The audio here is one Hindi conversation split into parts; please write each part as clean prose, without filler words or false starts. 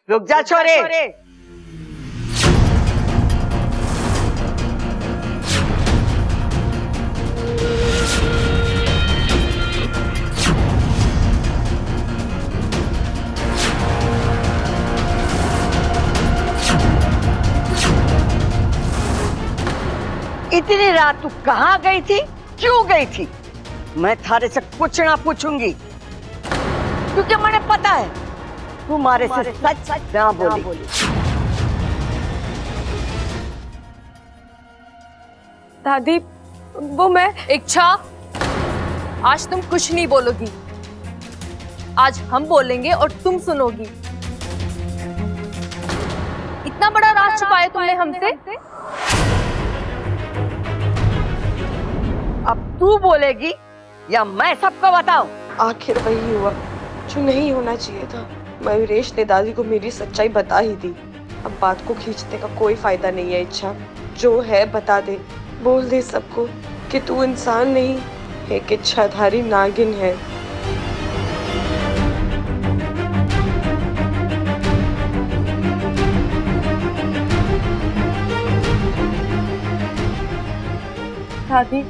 रुक जा छोरे। इतनी रात तू कहाँ गई थी, क्यों गई थी? मैं थारे से कुछ ना पूछूंगी, क्योंकि मुझे पता है तुम्हारे से सच ना बोली। दादी वो मैं इच्छा, आज तुम कुछ नहीं बोलोगी। आज हम बोलेंगे और तुम सुनोगी। इतना बड़ा राज छुपाया तुमने हमसे। अब तू बोलेगी या मैं सबको बताऊं? आखिर वही हुआ जो नहीं होना चाहिए था। मयूरेश ने दादी को मेरी सच्चाई बता ही दी। अब बात को खींचने का कोई फायदा नहीं है। इच्छा, जो है बता दे, बोल दे सबको कि तू इंसान नहीं, एक इच्छाधारी नागिन है। दादी,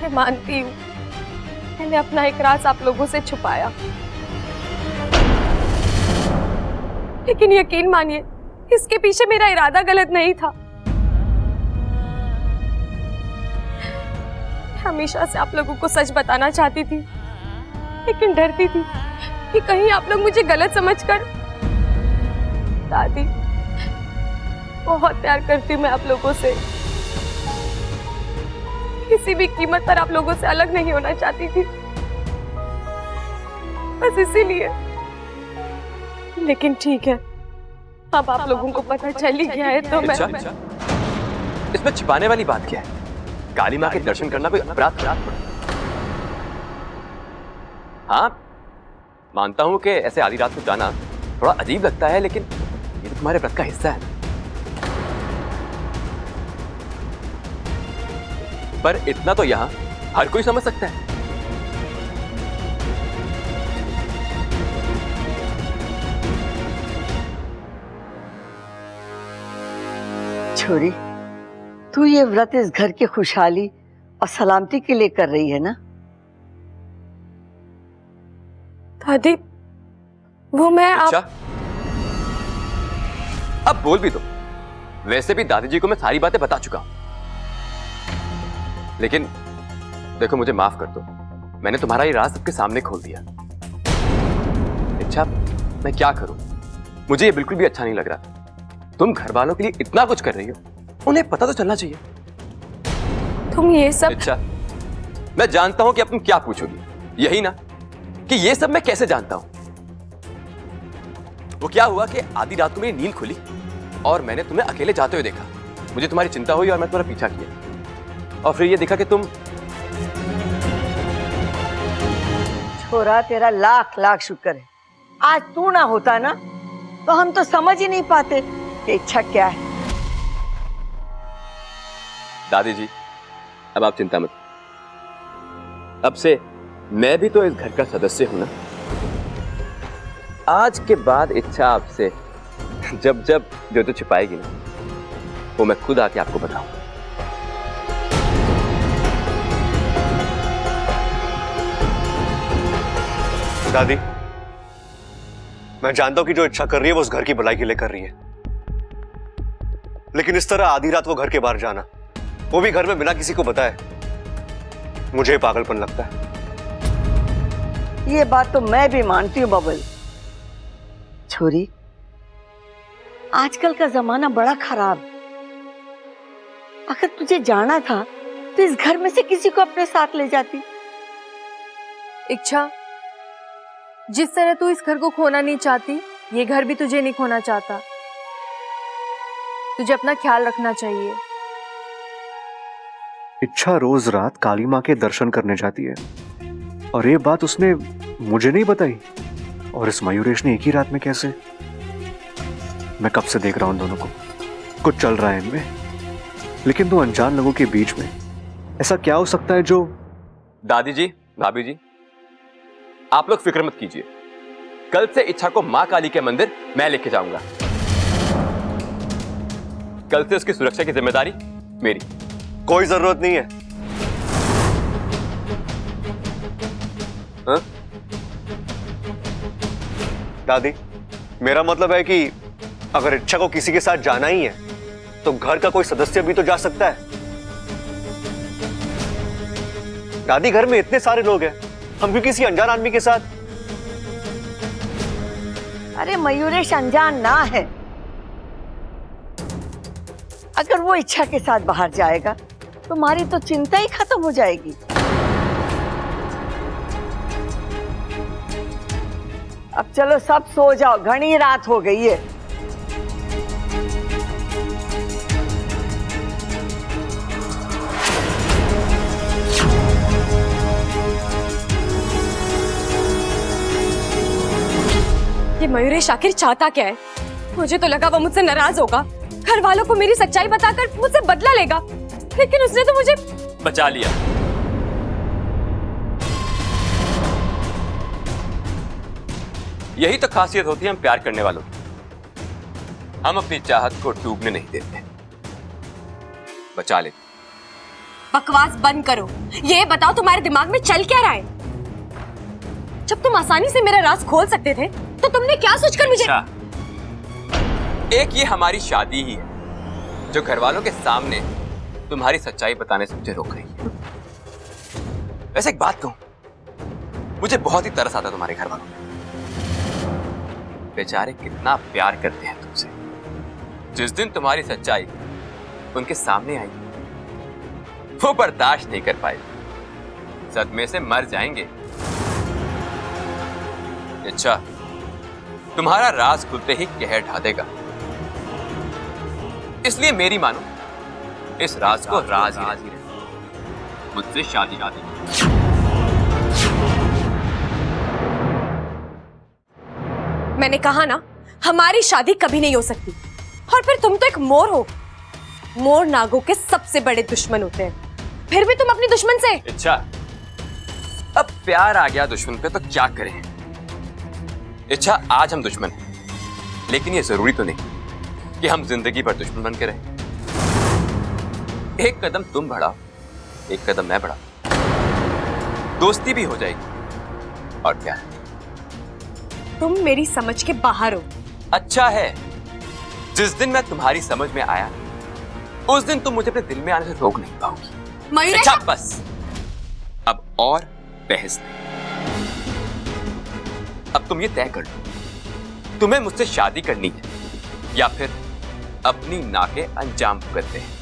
मैं मानती हूँ मैंने अपना एक राज आप लोगों से छुपाया, लेकिन यकीन मानिए इसके पीछे मेरा इरादा गलत नहीं था। मैं हमेशा से आप लोगों को सच बताना चाहती थी, लेकिन डरती थी कि कहीं आप लोग मुझे गलत समझकर। दादी, बहुत प्यार करती हूँ मैं आप लोगों से। किसी भी कीमत पर आप लोगों से अलग नहीं होना चाहती थी, बस इसीलिए। लेकिन ठीक है, अब आप लोगों को पता चल ही गया है तो मैं। इसमें छिपाने वाली बात क्या है? काली माँ के दर्शन करना कोई अपराध थोड़ा। हाँ, मानता हूं कि ऐसे आधी रात को जाना थोड़ा अजीब लगता है, लेकिन ये तो तुम्हारे व्रत का हिस्सा है। पर इतना तो यहाँ हर कोई समझ सकता है। छोरी, तू ये व्रत इस घर की खुशहाली और सलामती के लिए कर रही है ना? दादी, वो मैं अच्छा, अब बोल भी दो। वैसे भी दादी जी को मैं सारी बातें बता चुका हूं, लेकिन देखो, मुझे माफ कर दो। मैंने तुम्हारा ये राज सबके सामने खोल दिया। अच्छा, मैं क्या करूं? मुझे ये बिल्कुल भी अच्छा नहीं लग रहा। तुम घर वालों के लिए इतना कुछ कर रही हो, उन्हें पता तो चलना चाहिए। तुम ये सब। अच्छा, मैं जानता हूं कि अब तुम क्या पूछोगी। यही ना कि ये सब मैं कैसे जानता हूं। वो क्या हुआ कि आधी रात को मेरी नींद खुली और मैंने तुम्हें अकेले जाते हुए देखा। मुझे तुम्हारी चिंता हुई और मैं तुम्हारा पीछा किया, और फिर ये देखा कि तुम। छोरा, तेरा लाख लाख शुक्र है आज तू ना होता ना तो हम तो समझ ही नहीं पाते कि इच्छा क्या है। दादी जी, अब आप चिंता मत। अब से मैं भी तो इस घर का सदस्य हूं ना। आज के बाद इच्छा आपसे जब जब जो छिपाएगी ना, वो मैं खुद आके आपको बताऊंगा। दादी, मैं जानता हूं कि जो इच्छा कर रही है वो उस घर की भलाई के लिए कर रही है, लेकिन इस तरह आधी रात को घर के बाहर जाना, वो भी घर में बिना किसी को बताए, मुझे पागलपन लगता है। ये बात तो मैं भी मानती हूँ बबल। छोरी, आजकल का जमाना बड़ा खराब। अगर तुझे जाना था तो इस घर में से किसी को अपने साथ ले जाती। इच्छा, जिस तरह तू इस घर को खोना नहीं चाहती, ये घर भी तुझे नहीं खोना चाहता। तुझे अपना ख्याल रखना चाहिए। इच्छा रोज रात काली माँ के दर्शन करने जाती है, और ये बात उसने मुझे नहीं बताई। और इस मयूरेश ने एक ही रात में कैसे? मैं कब से देख रहा हूं दोनों को, कुछ चल रहा है इनमें। लेकिन दो अनजान लोगों के बीच में ऐसा क्या हो सकता है जो। दादी जी, भाभी जी, आप लोग फिक्र मत कीजिए। कल से इच्छा को मां काली के मंदिर मैं लेके जाऊंगा। कल से उसकी सुरक्षा की जिम्मेदारी मेरी। कोई जरूरत नहीं है। हाँ? दादी, मेरा मतलब है कि अगर इच्छा को किसी के साथ जाना ही है तो घर का कोई सदस्य भी तो जा सकता है। दादी, घर में इतने सारे लोग हैं, हम क्यों किसी अनजान आदमी के साथ? अरे मयूरेश अनजान ना है। अगर वो इच्छा के साथ बाहर जाएगा तो तुम्हारी तो चिंता ही खत्म हो जाएगी। अब चलो सब सो जाओ, घनी रात हो गई है। ये मयूरेश आखिर चाहता क्या है? मुझे तो लगा वो मुझसे नाराज होगा, घर वालों को मेरी सच्चाई बताकर मुझसे बदला लेगा, लेकिन उसने तो मुझे बचा लिया। यही तो खासियत होती है हम प्यार करने वालों की। हम अपनी चाहत को डूबने नहीं देते, बचा लेते। बकवास बंद करो। ये बताओ तुम्हारे दिमाग में चल क्या रहा है? जब तुम आसानी से मेरा राज खोल सकते थे तो तुमने क्या सोचकर मुझे? एक ये हमारी शादी ही है जो घर वालों के सामने तुम्हारी सच्चाई बताने से मुझे रोक रही है। वैसे एक बात कहूं, मुझे बहुत ही तरस आता तुम्हारे घर वालों पे। बेचारे कितना प्यार करते हैं तुमसे। जिस दिन तुम्हारी सच्चाई उनके सामने आई वो बर्दाश्त नहीं कर पाए, सदमे से मर जाएंगे। अच्छा, तुम्हारा राज खुलते ही कहर ढा देगा, इसलिए मेरी मानो, इस राज को राज ही रहे। मुझसे शादी। मैंने कहा ना, हमारी शादी कभी नहीं हो सकती। और फिर तुम तो एक मोर हो। मोर नागों के सबसे बड़े दुश्मन होते हैं, फिर भी तुम अपनी दुश्मन से। अच्छा, अब प्यार आ गया दुश्मन पे तो क्या करें? इच्छा, आज हम दुश्मन हैं, लेकिन ये जरूरी तो नहीं कि हम जिंदगी भर दुश्मन बन के रहें। एक कदम तुम बढ़ाओ, एक कदम मैं बढ़ाऊं, दोस्ती भी हो जाएगी और प्यार। तुम मेरी समझ के बाहर हो। अच्छा है, जिस दिन मैं तुम्हारी समझ में आया उस दिन तुम मुझे अपने दिल में आने से रोक नहीं पाओगी। मयूरेश, अच्छा बस, अब और बहस नहीं। अब तुम ये तय कर लो, तुम्हें मुझसे शादी करनी है या फिर अपनी नाके अंजाम करते हैं।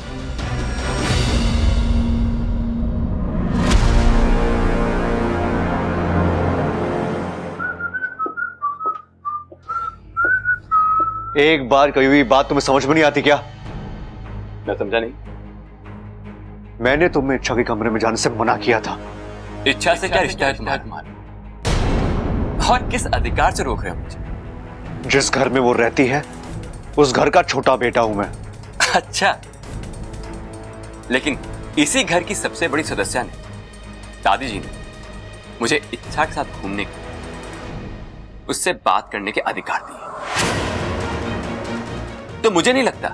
एक बार कही हुई बात तुम्हें समझ में नहीं आती क्या? मैं समझा नहीं। मैंने तुम्हें इच्छा के कमरे में जाने से मना किया था। इच्छा से क्या रिश्ता है तुम्हारा? और किस अधिकार से रोक रहे हो मुझे? जिस घर में वो रहती है उस घर का छोटा बेटा हूं मैं। अच्छा, लेकिन इसी घर की सबसे बड़ी सदस्य ने, दादी जी ने, मुझे इच्छा के साथ घूमने के, उससे बात करने के अधिकार दिए। तो मुझे नहीं लगता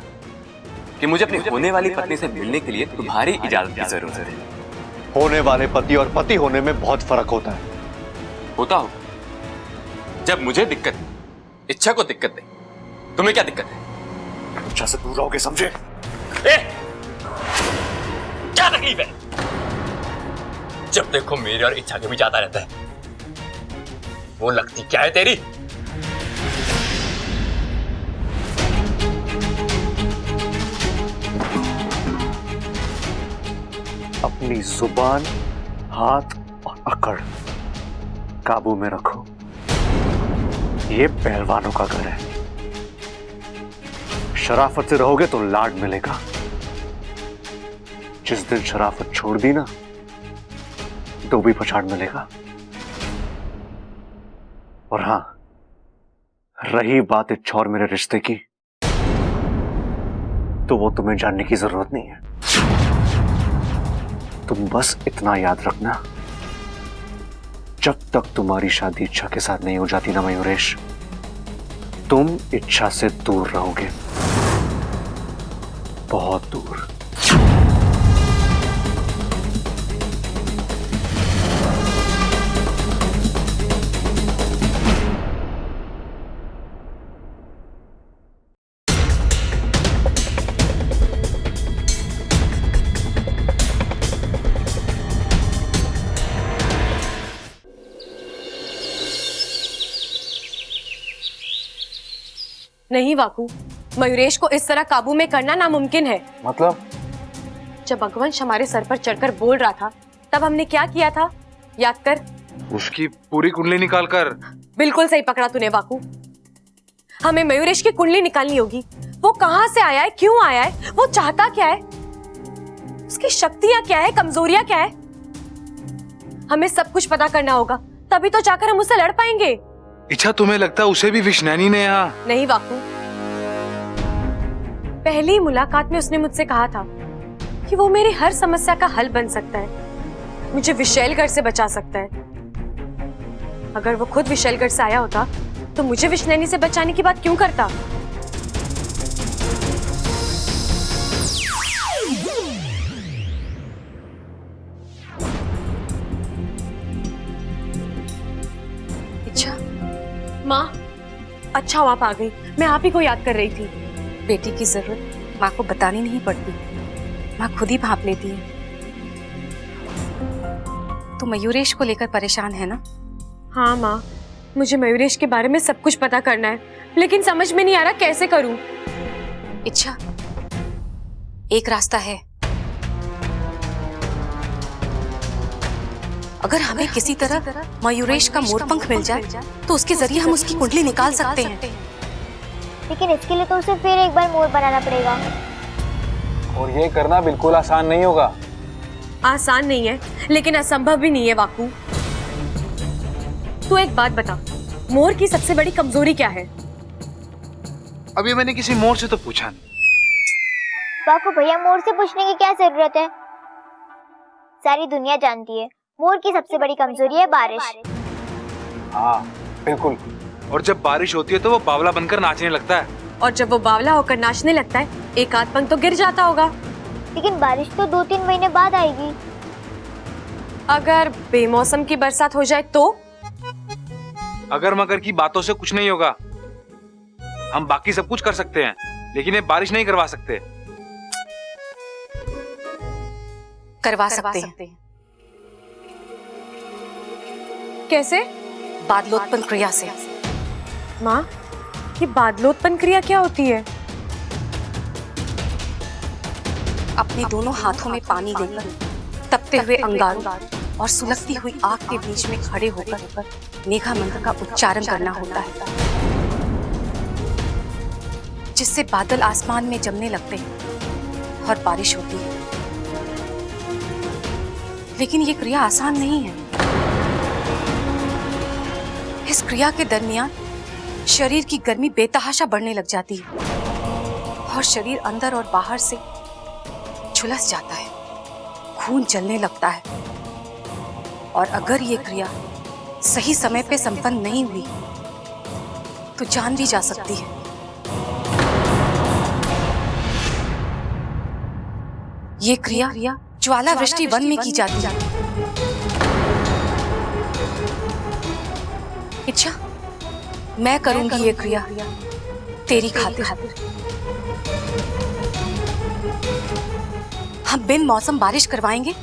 कि मुझे अपनी होने वाली पत्नी से मिलने के लिए तुम्हारी इजाजत की जरूरत है। होने वाले पति और पति होने में बहुत फर्क होता है। होता हो, जब मुझे दिक्कत है, इच्छा को दिक्कत नहीं, तुम्हें क्या दिक्कत है? इच्छा से दूर रहोगे, समझे? क्या तकलीफ है? जब देखो मेरे और इच्छा के भी जाता रहता है। वो लगती क्या है तेरी? अपनी जुबान, हाथ और अकड़ काबू में रखो। ये पहलवानों का घर है। शराफत से रहोगे तो लाड मिलेगा। जिस दिन शराफत छोड़ दी ना, तो भी पछाड़ मिलेगा। और हां, रही बात इच्छा और मेरे रिश्ते की, तो वो तुम्हें जानने की जरूरत नहीं है। तुम बस इतना याद रखना जब तक तुम्हारी शादी इच्छा के साथ नहीं हो जाती ना मयूरेश, तुम इच्छा से दूर रहोगे, बहुत दूर। नहीं वाकू, मयूरेश को इस तरह काबू में करना नामुमकिन है। मतलब? जब अगवंश हमारे सर पर चढ़कर बोल रहा था तब हमने क्या किया था, याद कर। उसकी पूरी कुंडली निकालकर। बिल्कुल सही पकड़ा तूने वाकू। हमें मयूरेश की कुंडली निकालनी होगी। वो कहां से आया है, क्यों आया है, वो चाहता क्या है, उसकी शक्तियां क्या है, कमजोरियां क्या है, हमें सब कुछ पता करना होगा, तभी तो जाकर हम उससे लड़ पाएंगे। इच्छा, तुम्हें लगता है उसे भी विष्णैनी ने यहाँ? नहीं वाकू, पहली मुलाकात में उसने मुझसे कहा था कि वो मेरी हर समस्या का हल बन सकता है, मुझे विशैलगढ़ से बचा सकता है। अगर वो खुद विशैलगढ़ से आया होता तो मुझे विष्णैनी से बचाने की बात क्यों करता? अच्छा माँ, अच्छा आप आ गई। मैं आप ही को याद कर रही थी। बेटी की जरूरत माँ को बतानी नहीं पड़ती, माँ खुद ही भांप लेती है। तू मयूरेश को लेकर परेशान है ना? हाँ माँ, मुझे मयूरेश के बारे में सब कुछ पता करना है, लेकिन समझ में नहीं आ रहा कैसे करूं। इच्छा, एक रास्ता है। अगर हमें किसी तरह मयूरेश का मोरपंख मिल जाए तो उसके जरिए हम उसकी कुंडली निकाल सकते हैं। लेकिन इसके लिए तो उसे फिर एक बार मोर बनाना पड़ेगा, और ये करना बिल्कुल आसान नहीं होगा। आसान नहीं है, लेकिन असंभव भी नहीं है वाकू। तू एक बात बता, मोर की सबसे बड़ी कमजोरी क्या है? अभी मैंने किसी मोर से तो पूछा नहीं। बाकू भैया, मोर से पूछने की क्या जरूरत है, सारी दुनिया जानती है मोर की सबसे बड़ी कमजोरी है बारिश। हाँ बिल्कुल, और जब बारिश होती है तो वो बावला बनकर नाचने लगता है। और जब वो बावला होकर नाचने लगता है, एक आध पंख तो गिर जाता होगा। लेकिन बारिश तो 2-3 महीने बाद आएगी। अगर बेमौसम की बरसात हो जाए तो? अगर मगर की बातों से कुछ नहीं होगा। हम बाकी सब कुछ कर सकते हैं, लेकिन ये बारिश नहीं करवा सकते। करवा सकते हैं। कैसे? बादलोत्पन्न क्रिया से। माँ, ये बादलोत्पन्न क्रिया क्या होती है? अपने दोनों हाथों में पानी लेकर तपते हुए अंगारों और सुलगती हुई आग के बीच में खड़े होकर मेघा मंत्र का उच्चारण करना होता है, जिससे बादल आसमान में जमने लगते हैं और बारिश होती है। लेकिन ये क्रिया आसान नहीं है। इस क्रिया के दरमियान शरीर की गर्मी बेतहाशा बढ़ने लग जाती है और शरीर अंदर और बाहर से झुलस जाता है, खून जलने लगता है। और अगर ये क्रिया सही समय पे संपन्न नहीं हुई तो जान भी जा सकती है। ये क्रिया ज्वाला वृष्टि वन में की जाती है। इच्छा, मैं करूंगी ये क्रिया तेरी खातिर। हम बिन मौसम बारिश करवाएंगे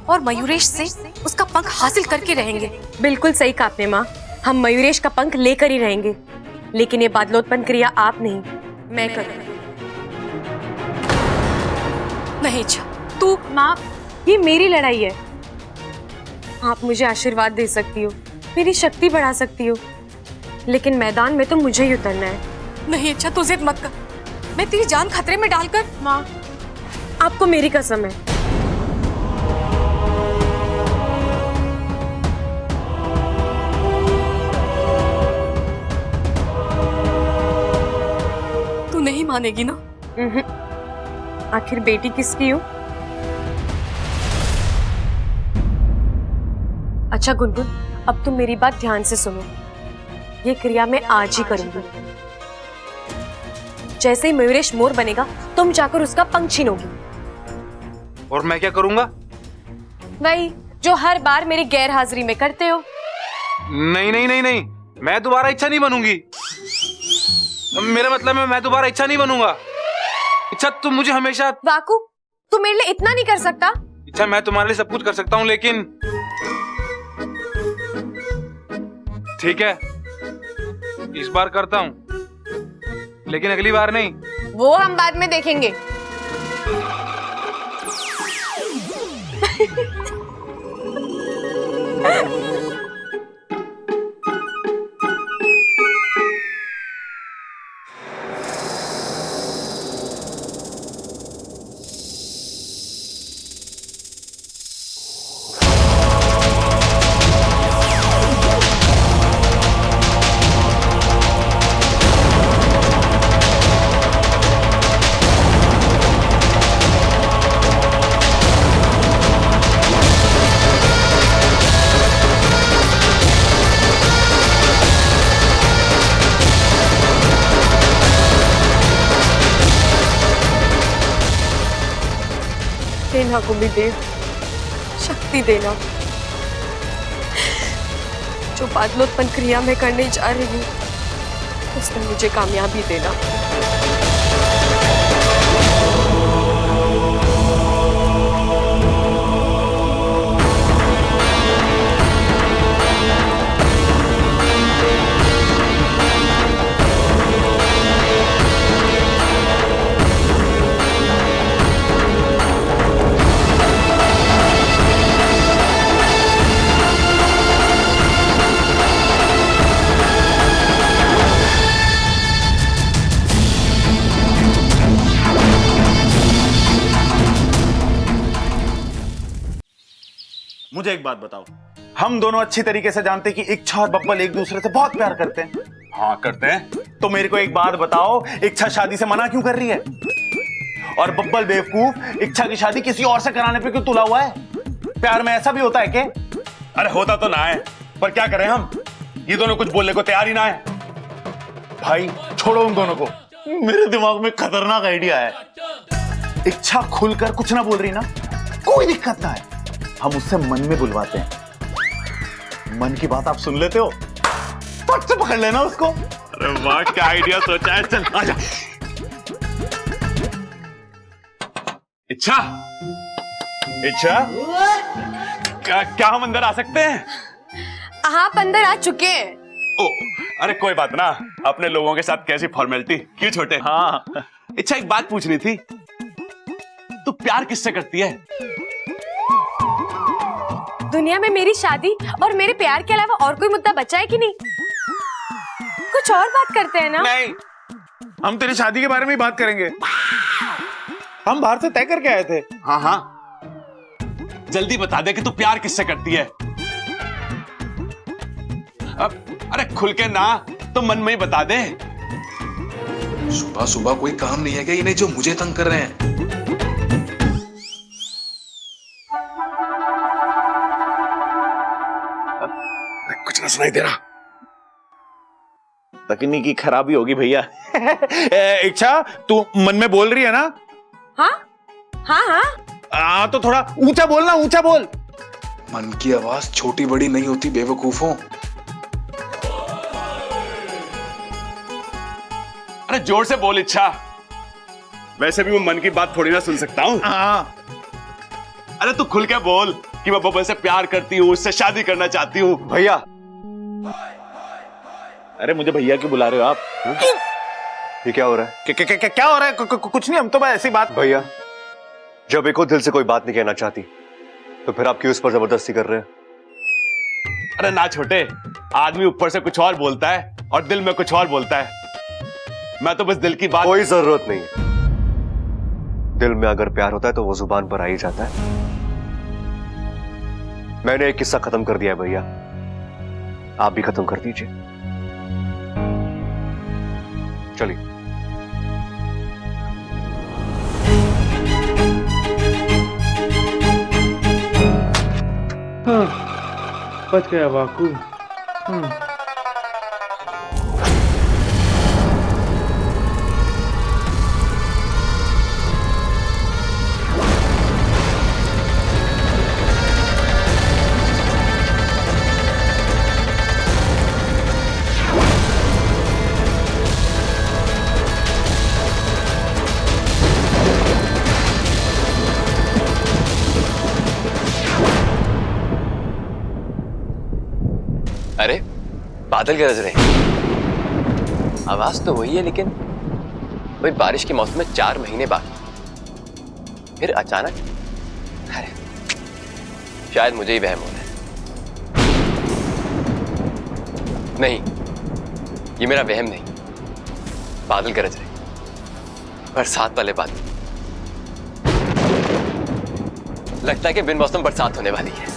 और मयूरेश से उसका पंख हासिल करके रहेंगे। बिल्कुल सही कहा आपने माँ, हम मयूरेश का पंख लेकर ही रहेंगे, लेकिन ये बादलोत्पन्न क्रिया आप नहीं, मैं करूंगी। नहीं इच्छा, तू माँ, ये मेरी लड़ाई है। आप मुझे आशीर्वाद दे सकती हो, मेरी शक्ति बढ़ा सकती हो, लेकिन मैदान में तो मुझे ही उतरना है। नहीं इच्छा, तू जिद मत कर। मैं तेरी जान खतरे में डालकर। माँ, आपको मेरी कसम है। तू नहीं मानेगी ना? आखिर बेटी किसकी हो? अच्छा गुनगुन, अब तुम मेरी बात ध्यान से सुनो। ये क्रिया मैं आज ही करूंगी। जैसे ही मयूरेश मोर बनेगा, तुम जाकर उसका पंख छीनोगी। और मैं क्या करूंगा? वही जो हर बार मेरी गैर हाजिरी में करते हो। नहीं नहीं नहीं नहीं, मैं दोबारा इच्छा नहीं बनूंगी। मेरा मतलब है मैं दोबारा इच्छा नहीं बनूंगा। इच्छा तुम मुझे हमेशा। वाकू, तू मेरे लिए इतना नहीं कर सकता? इच्छा मैं तुम्हारे लिए सब कुछ कर सकता हूँ, लेकिन ठीक है इस बार करता हूँ, लेकिन अगली बार नहीं। वो हम बाद में देखेंगे। देना कुंभीदेव, शक्ति देना। जो बादलोत्पन्न क्रिया मैं करने जा रही हूँ, उसमें मुझे कामयाबी देना। मुझे एक बात बताओ, हम दोनों अच्छी तरीके से जानते हैं कि इच्छा और बब्बल एक दूसरे से बहुत प्यार करते हैं। हाँ करते हैं। तो मेरे को एक बात बताओ, इच्छा शादी से मना क्यों कर रही है? और बब्बल बेवकूफ इच्छा की शादी किसी और से कराने पे क्यों तुला हुआ है? प्यार में ऐसा भी होता है क्या? अरे होता तो ना है, पर क्या करें हम, ये दोनों कुछ बोलने को तैयार ही ना है। भाई छोड़ो उन दोनों को, मेरे दिमाग में खतरनाक आइडिया है। इच्छा खुलकर कुछ ना बोल रही ना, कोई दिक्कत ना है, हम उससे मन में बुलवाते हैं। मन की बात आप सुन लेते हो, फट से पकड़ लेना उसको। अरे वाह क्या आइडिया सोचा है, चल आजा। इच्छा, इच्छा क्या हम अंदर आ सकते हैं? आप अंदर आ चुके हैं। ओ, अरे कोई बात ना, अपने लोगों के साथ कैसी फॉर्मेलिटी, क्यों छोटे। हाँ इच्छा एक बात पूछनी थी, तू प्यार किससे करती है? दुनिया में मेरी शादी और मेरे प्यार के अलावा और कोई मुद्दा बचा है कि नहीं? कुछ और बात करते हैं ना? नहीं, हम तेरी शादी के बारे में ही बात करेंगे। हम बाहर से तय करके आए थे। हाँ हाँ, जल्दी बता दे कि तू प्यार किससे करती है। अब अरे खुल के ना, तो मन में ही बता दे। सुबह सुबह कोई काम नहीं है क्या इन्हें जो मुझे तंग कर रहे हैं? कुछ ना सुनाई दे रहा, तकनीकी खराबी होगी भैया। इच्छा तू मन में बोल रही है ना? हाँ हाँ हाँ। तो थोड़ा ऊंचा बोलना, ऊंचा बोल। मन की आवाज छोटी बड़ी नहीं होती बेवकूफों। अरे जोर से बोल इच्छा, वैसे भी मैं मन की बात थोड़ी ना सुन सकता हूँ। अरे तू खुल के बोल कि मैं बब्बल से प्यार करती हूँ, उससे शादी करना चाहती हूँ। भैया, अरे मुझे भैया क्यों बुला रहे हो आप? ये क्या हो रहा है? क्या हो रहा है? कुछ नहीं, हम तो बस ऐसी बात। भैया, जब एक दिल से कोई बात नहीं कहना चाहती, तो फिर आप क्यों इस पर जबरदस्ती कर रहे हैं? अरे ना छोटे, आदमी ऊपर से कुछ और बोलता है और दिल में कुछ और बोलता है। मैं तो बस दिल की बात। कोई जरूरत नहीं है, दिल में अगर प्यार होता है तो वो जुबान पर आ ही जाता है। मैंने एक किस्सा खत्म कर दिया है भैया, आप भी खत्म कर दीजिए। चलिए। बच गया बाकू। अरे बादल गरज रहे, आवाज तो वही है, लेकिन वही बारिश के मौसम में 4 महीने बाकी, फिर अचानक। अरे शायद मुझे ही वहम हो रहा है। नहीं, ये मेरा वहम नहीं, बादल गरज रहे, बरसात वाले बादल। लगता है कि बिन मौसम बरसात होने वाली है।